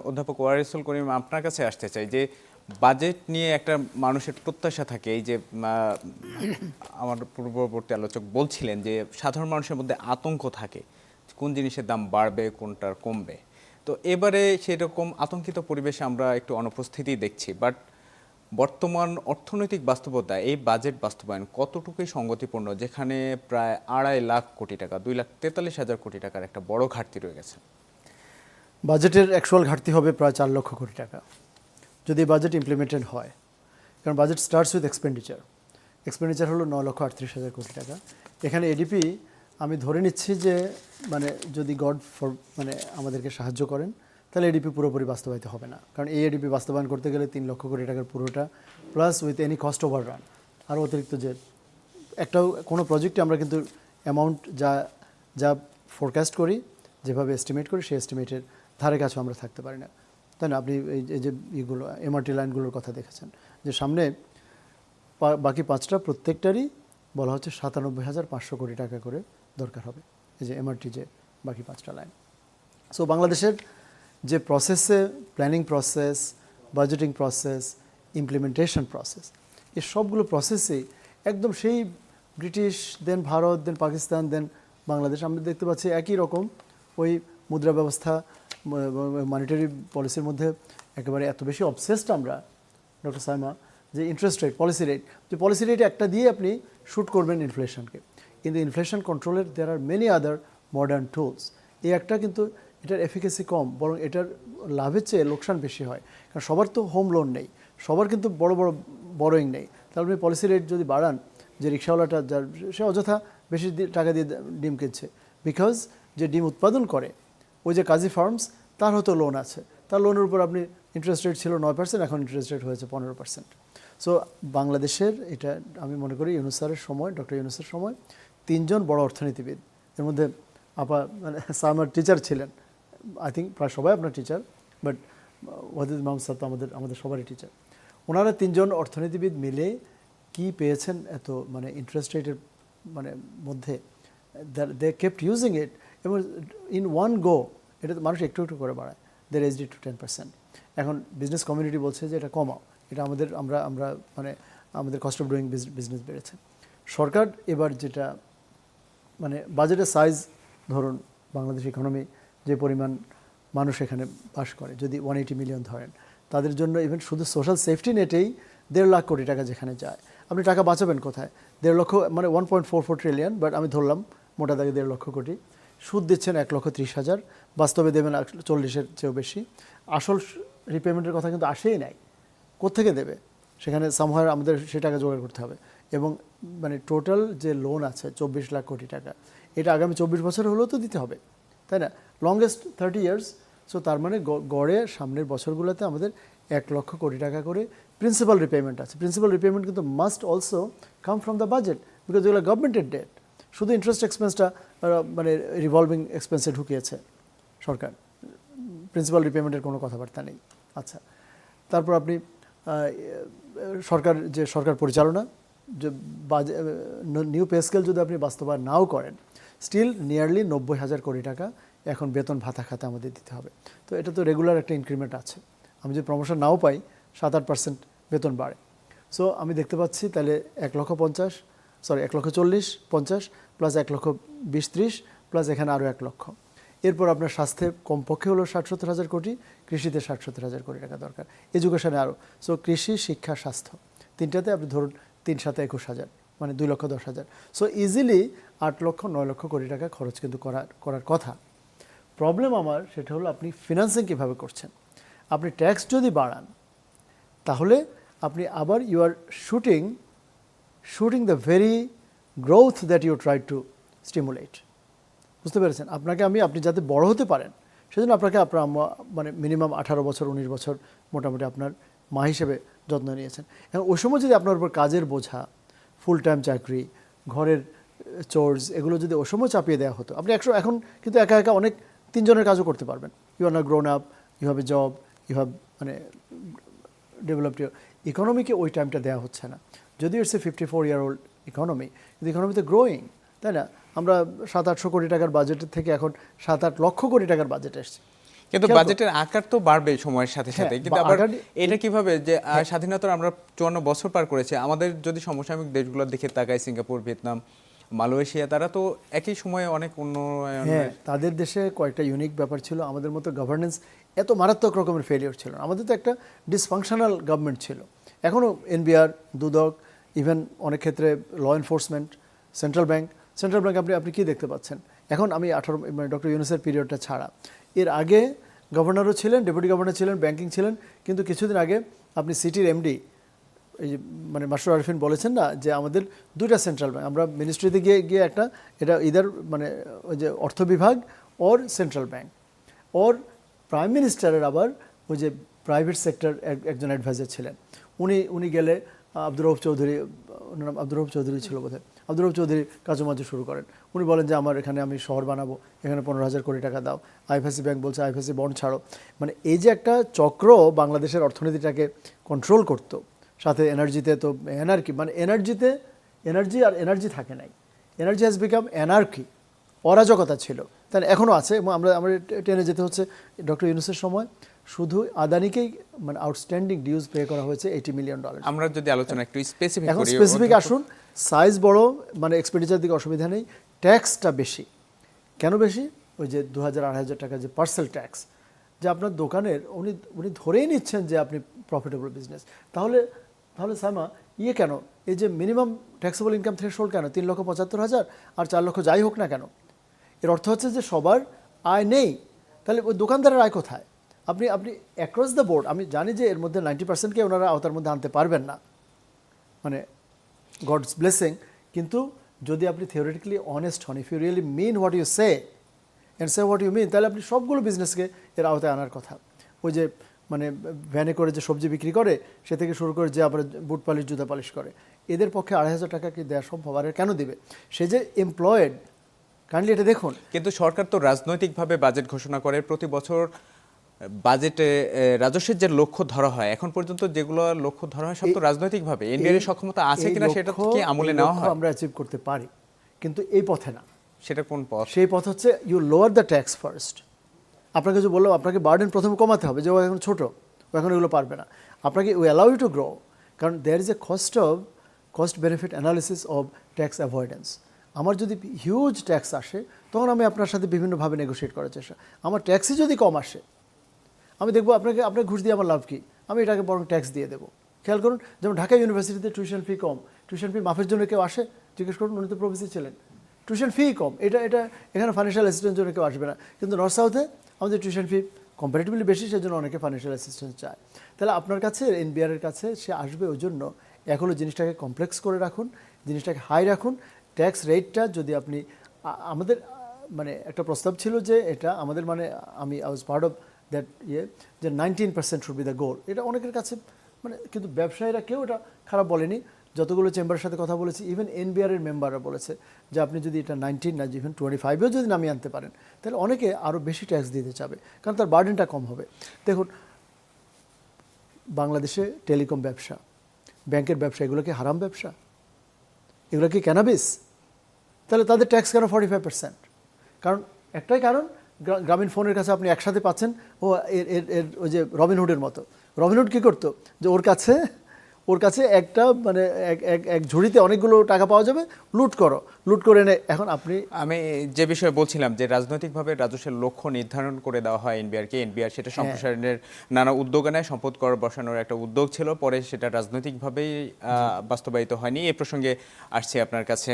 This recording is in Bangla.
অধ্যাপক ওয়ারিসুল করিম, আপনার কাছে আসতে চাই যে বাজেট নিয়ে একটা মানুষের প্রত্যাশা থাকে, এই যে আমার পূর্ববর্তী আলোচক বলছিলেন যে সাধারণ মানুষের মধ্যে আতঙ্ক থাকে কোন জিনিসের দাম বাড়বে কোনটার কমবে। তো এবারে সেরকম আতঙ্কিত পরিবেশে আমরা একটু অনুপস্থিতি দেখছি, বাট বর্তমান অর্থনৈতিক বাস্তবতা এই বাজেট বাস্তবায়ন কতটুকুই সঙ্গতিপূর্ণ, যেখানে প্রায় 2.5 লাখ কোটি টাকা, 2,43,000 কোটি টাকার একটা বড় ঘাটতি রয়ে গেছে। বাজেটের অ্যাকচুয়াল ঘাটতি হবে প্রায় 4 লক্ষ কোটি টাকা যদি বাজেট ইমপ্লিমেন্টেড হয়। কারণ বাজেট স্টার্টস উইথ এক্সপেন্ডিচার হলো 9,38,000 কোটি টাকা। এখানে এডিপি আমি ধরে নিচ্ছি যে মানে যদি গড মানে আমাদেরকে সাহায্য করেন তাহলে এডিপি পুরোপুরি বাস্তবায়িত হবে না। কারণ এই এডিপি বাস্তবায়ন করতে গেলে 3 লক্ষ কোটি টাকার পুরোটা প্লাস উইথ এনি কস্ট ওভাররান আরও অতিরিক্ত যে একটাও কোনো প্রজেক্টে আমরা কিন্তু অ্যামাউন্ট যা ফোরকাস্ট করি, যেভাবে এস্টিমেট করি সেই এস্টিমেটের ধারে কাছে আমরা থাকতে পারি না, তাই না? আপনি এই যে ইগুলো এমআরটি লাইনগুলোর কথা দেখেছেন যে সামনে বাকি 5টা প্রত্যেকটারই বলা হচ্ছে 97,500 কোটি টাকা করে দরকার হবে, এই যে এমআরটি যে বাকি 5টা লাইন। সো বাংলাদেশের যে প্রসেসে planning process, budgeting process, implementation process, এই সবগুলো প্রসেসেই একদম সেই ব্রিটিশ, দেন ভারত, দেন পাকিস্তান, দেন বাংলাদেশ আমরা দেখতে পাচ্ছি একই রকম ওই মুদ্রা ব্যবস্থা, মনিটারি পলিসির মধ্যে একেবারে এত বেশি অবসেসড আমরা ডক্টর সাইমা যে ইন্টারেস্ট রেট, পলিসি রেট একটা দিয়ে আপনি শ্যুট করবেন ইনফ্লেশনকে, কিন্তু ইনফ্লেশন কন্ট্রোলের there are many other modern tools. এই একটা কিন্তু এটার এফিকেসি কম, বরং এটার লাভের চেয়ে লোকসান বেশি হয়। কারণ সবার তো হোম লোন নেই, সবার কিন্তু বড় বড় বড়োইং নেই। তাহলে আপনি পলিসি রেট যদি বাড়ান, যে রিক্সাওয়ালাটা যার সে অযথা বেশি টাকা দিয়ে ডিম কিনছে, বিকজ যে ডিম উৎপাদন করে ওই যে কাজী ফার্মস, তার হয়তো লোন আছে, তার লোনের উপর আপনি ইন্টারেস্ট রেট ছিল 9%, এখন ইন্টারেস্ট রেট হয়েছে 15%। সো বাংলাদেশের এটা আমি মনে করি ইউনূস স্যারের সময়, ডক্টর ইউনূসের সময় 3জন বড় অর্থনীতিবিদ, এর মধ্যে মানে আমার টিচার ছিলেন, আই থিঙ্ক প্রায় সবাই আপনার teacher, but Wahid Mahmud sir তো আমাদের সবারই টিচার। ওনারা 3জন অর্থনীতিবিদ মিলে কি পেয়েছেন এত মানে ইন্টারেস্ট রেটের মানে মধ্যে, দে কেপ্ট ইউজিং ইট, এবং ইন ওয়ান গো এটা মানুষ একটু একটু করে বাড়ায়, দে রেজড ইট টু 10%। এখন বিজনেস কমিউনিটি বলছে যে এটা কমাও, এটা আমরা মানে আমাদের কস্ট অফ ডুইং বিজনেস বেড়েছে। সরকার এবার যেটা মানে বাজেটের সাইজ, ধরুন বাংলাদেশ ইকোনমি যে পরিমাণ মানুষ এখানে বাস করে, যদি 180 মিলিয়ন ধরেন, তাদের জন্য ইভেন শুধু সোশ্যাল সেফটি নেটেই 1.5 লাখ কোটি টাকা যেখানে যায়, আপনি টাকা বাঁচাবেন কোথায়? 1.5 লক্ষ মানে 1.44 ট্রিলিয়ন, বাট আমি ধরলাম মোটা দাগে 1.5 লক্ষ কোটি। সুদ দিচ্ছেন 1,30,000, বাস্তবে দেবেন 40-এর চেয়েও বেশি। আসল রিপেমেন্টের কথা কিন্তু আসেই নাই, কোত্থেকে দেবে? সেখানে সামহার আমাদের সে টাকা জোগাড় করতে হবে। এবং মানে টোটাল যে লোন আছে 24 লাখ কোটি টাকা, এটা আগামী 24 বছর হলেও তো দিতে হবে, তাই না? Longest 30 years. সো তার মানে গড়ে সামনের বছরগুলোতে আমাদের 1 লক্ষ কোটি টাকা করে প্রিন্সিপাল রিপেমেন্ট আছে। প্রিন্সিপাল রিপেমেন্ট কিন্তু must also come from the budget, because এগুলো গভর্নমেন্টের ডেট। শুধু ইন্টারেস্ট এক্সপেন্সটা মানে রিভলভিং এক্সপেন্সে ঢুকিয়েছে সরকার, প্রিন্সিপাল রিপেমেন্টের কোনো কথাবার্তা নেই। আচ্ছা, তারপর আপনি সরকার পরিচালনা, যে নিউ পে স্কেল যদি আপনি বাস্তবায়ন নাও করেন, স্টিল নিয়ারলি 90,000 কোটি টাকা এখন বেতন ভাতা খাতে আমাদের দিতে হবে। তো এটা তো রেগুলার একটা ইনক্রিমেন্ট আছে, আমি যদি প্রমোশন নাও পাই 7-8% বেতন বাড়ে। সো আমি দেখতে পাচ্ছি তাহলে 1,40,50 প্লাস 1,20,30 প্লাস এখানে আরও 1 লক্ষ। এরপর আপনার স্বাস্থ্যে কমপক্ষে হলো 60-70 হাজার কোটি, কৃষিতে 60-70 হাজার কোটি টাকা দরকার, এডুকেশনে আরও। সো কৃষি, শিক্ষা, স্বাস্থ্য তিনটাতে আপনি ধরুন 3-7-21,000, মানে 2,10,000। সো ইজিলি 8 লক্ষ 9 লক্ষ কোটি টাকা খরচ কিন্তু করার কথা। প্রবলেম আমার সেটা হলো আপনি ফিনান্সিং কীভাবে করছেন। আপনি ট্যাক্স যদি বাড়ান, তাহলে আপনি আবার you are shooting the very growth that you try to stimulate. বুঝতে পেরেছেন? আপনি যাতে বড় হতে পারেন, সেজন্য আপনার মানে মিনিমাম 18 বছর 19 বছর মোটামুটি আপনার মা হিসেবে যত্ন নিয়েছেন। এখন ওই সময় যদি আপনার উপর কাজের বোঝা, ফুল টাইম চাকরি, ঘরের চোর্স, এগুলো যদি ওই সময় চাপিয়ে দেওয়া হতো, আপনি এখন কিন্তু একা একা অনেক 3 জনের কাজও করতে পারবেন। You are not grown up, you have a job, you have মানে ডেভেলপড ইউর ইকোনমিকে ওই টাইমটা দেওয়া হচ্ছে না। যদিও ইটস এ 54-year-old ইকোনমি, কিন্তু ইকোনমিতে গ্রোয়িং, তাই না? আমরা 700-800 কোটি টাকার বাজেটের থেকে এখন 7-8 লক্ষ কোটি টাকার বাজেট এসছে। কিন্তু খেয়াল করুন। বাজেটের আকার তো বাড়বে সময়ের সাথে সাথে, হ্যাঁ, কিন্তু আবার আকার- এটা কিভাবে যে স্বাধীনতার আমরা 54 বছর পার করেছি, আমাদের যদি সমসাময়িক দেশগুলোর দিকে তাকাই, সিঙ্গাপুর, ভিয়েতনাম, মালয়েশিয়া, তারা তো একই সময়ে অনেক উন্নয়ন। হ্যাঁ, তাদের দেশে কয়েকটা ইউনিক ব্যাপার ছিল, আমাদের মতো গভর্নেন্স এত মারাত্মক রকমের ফেলিওর ছিল না। আমাদের তো একটা ডিসফাংশনাল গভর্নমেন্ট ছিল, এখনও এনবিআর, দুদক, ইভেন অনেক ক্ষেত্রে ল এনফোর্সমেন্ট, সেন্ট্রাল ব্যাংক আপনি কি দেখতে পাচ্ছেন এখন? আমি ডক্টর ইউনূসের পিরিয়ডটা ছাড়া এর আগে গভর্নরও ছিলেন, ডেপুটি গভর্নর ছিলেন, ব্যাংকিং ছিলেন, কিন্তু কিছুদিন আগে আপনি সিটির এমডি এই যে মাসরুর আরিফিন বলেছেন না যে আমাদের দুইটা সেন্ট্রাল ব্যাংক, আমরা মিনিস্ট্রিতে গিয়ে একটা এটা ইদার ওই যে অর্থ বিভাগ ওর সেন্ট্রাল ব্যাংক, ওর প্রাইম মিনিস্টারের আবার ওই যে প্রাইভেট সেক্টর একজন অ্যাডভাইজার ছিলেন। উনি গেলে আব্দুর রউফ চৌধুরী, ওনার নাম আব্দুর রউফ চৌধুরী ছিল বোধহয়, আব্দুর রউফ চৌধুরী কাজুমাজু শুরু করেন। উনি বলেন যে আমার এখানে আমি শহর বানাবো, এখানে 15,000 কোটি টাকা দাও। আইএফএসি ব্যাংক বলছে আইএফএসি বন্ড ছাড়ো। এই যে একটা চক্র বাংলাদেশের অর্থনীতিটাকে কন্ট্রোল করতো, সাথে এনার্জিতে তো এনার্জি আর এনার্জি থাকে নাই, এনার্জি হ্যাজ বিকাম এনার্কি, অরাজকতা ছিল, তাই এখনও আছে। এবং আমরা টেনে যেতে হচ্ছে ডক্টর ইউনূসের সময় শুধু আদানিকেই আউটস্ট্যান্ডিং ডিউজ পে করা হয়েছে $80 মিলিয়ন। আমরা যদি আলোচনা একটু স্পেসিফিক এখন করি, স্পেসিফিক আসুন, সাইজ বড়, এক্সপেন্ডিচার দিকে অসুবিধা নেই, ট্যাক্সটা বেশি। কেন বেশি? ওই যে 2,000-2,500 টাকা যে পার্সেল ট্যাক্স, যে আপনার দোকানের উনি ধরেই নিচ্ছেন যে আপনি প্রফিটেবল বিজনেস। তাহলে সাইমা কেন এই যে মিনিমাম ট্যাক্সেবল ইনকাম থ্রেশহোল্ড কেন 3,75,000 আর 4 লক্ষ যাই হোক না কেন? এর অর্থ হচ্ছে যে সবার আয় নেই, তাহলে ওই দোকানদারের আয় কোথায়? আপনি অ্যাক্রস দ্য বোর্ড, আমি জানি যে এর মধ্যে 90%কে ওনারা আওতার মধ্যে আনতে পারবেন না, গডস ব্লেসিং, কিন্তু যদি আপনি থিওরিটিক্যালি অনেস্ট হন, if you really mean what you say and say what you mean, তাহলে আপনি সবগুলো বিজনেসকে এর আওতায় আনার কথা। ওই যে ভ্যানে করে যে সবজি বিক্রি করে, সে থেকে শুরু করে যে আবার বুট পালিশ, জুতা পালিশ করে, এদের পক্ষে 2,500 টাকা কি দেওয়া সম্ভব? আর কেন দিবে? সে যে এমপ্লয়েড, কাইন্ডলি এটা দেখুন। কিন্তু সরকার তো রাজনৈতিকভাবে বাজেট ঘোষণা করে প্রতি বছর। বাজেটে রাজস্বের যে লক্ষ্য ধরা হয়, এখন পর্যন্ত যেগুলো লক্ষ্য ধরা হয় সব তো রাজনৈতিকভাবে, এনবিআর এর সক্ষমতা আছে কিনা সেটা কি আমলে নেওয়া হয়? আমরা অ্যাচিভ করতে পারি, কিন্তু এই পথে না। সেটা কোন পথ? সেই পথ হচ্ছে you lower the tax first. আপনাকে যে বললাম, আপনাকে বার্ডেন প্রথমে কমাতে হবে, যে ও এখন ছোটো, ও এখন এগুলো পারবে না। আপনাকে we allow you to grow, কারণ there is a cost benefit analysis of tax avoidance. আমার যদি হিউজ ট্যাক্স আসে, তখন আমি আপনার সাথে বিভিন্নভাবে নেগোশিয়েট করার চেষ্টা। আমার ট্যাক্সই যদি কম আসে, আমি দেখবো আপনাকে ঘুষ দিয়ে আমার লাভ কী, আমি এটাকে বরং ট্যাক্স দিয়ে দেবো। খেয়াল করুন, যেমন ঢাকা ইউনিভার্সিটিতে টিউশন ফি কম, টিউশন ফি মাফের জন্য কেউ আসে? জিজ্ঞেস করুন, উনি তো প্রফেসর ছিলেন। টিউশন ফি কম, এটা এখানে ফাইন্যান্সিয়াল অ্যাসিস্ট্যান্ট জন্য কেউ আসবে না, কিন্তু নর্থ সাউথে আমাদের টিউশন ফি কম্পারেটিভলি বেশি, সেজন্য অনেকে ফাইন্যান্সিয়াল অ্যাসিস্ট্যান্ট চায়। তাহলে আপনার কাছে এনবিআর এর কাছে সে আসবে, ওই জন্য এখনও জিনিসটাকে কমপ্লেক্স করে রাখুন, জিনিসটাকে হাই রাখুন। ট্যাক্স রেটটা যদি আপনি আমাদের একটা প্রস্তাব ছিল যে এটা আমাদের আমি I was part of that যে 19% শুড বি দ্য গোল। এটা অনেকের কাছে কিন্তু ব্যবসায়ীরা কেউ এটা খারাপ বলেনি। যতগুলো চেম্বারের সাথে কথা বলেছি, ইভেন এনবিআর এর মেম্বাররা বলেছে যে আপনি যদি এটা 19 না, ইভেন 25-এও যদি নামিয়ে আনতে পারেন, তাহলে অনেকে আরও বেশি ট্যাক্স দিতে চাবে, কারণ তার বার্ডেনটা কম হবে। দেখুন, বাংলাদেশে টেলিকম ব্যবসা, ব্যাংকের ব্যবসা, এগুলো কি হারাম ব্যবসা? এগুলো কি ক্যানাবিস? তাহলে তাদের ট্যাক্স কেন 45%? কারণ একটাই কারণ, গ্রামীণ ফোনের কাছে আপনি একসাথে পাচ্ছেন। এর ওই যে রবিনহুডের মতো, রবিনহুড কী করতো, যে ওর কাছে একটা এক ঝুড়িতে অনেকগুলো টাকা পাওয়া যাবে, লুট করে এনে। এখন আমি যে বিষয়ে বলছিলাম যে রাজনৈতিকভাবে রাজস্বের লক্ষ্য নির্ধারণ করে দেওয়া হয় এনবিআরকে, এনবিআর সেটা সম্প্রসারণের নানা উদ্যোগ নেয়, সম্পদ কর বসানোর একটা উদ্যোগ ছিল, পরে সেটা রাজনৈতিকভাবেই বাস্তবায়িত হয়নি। এ প্রসঙ্গে আসছে আপনার কাছে।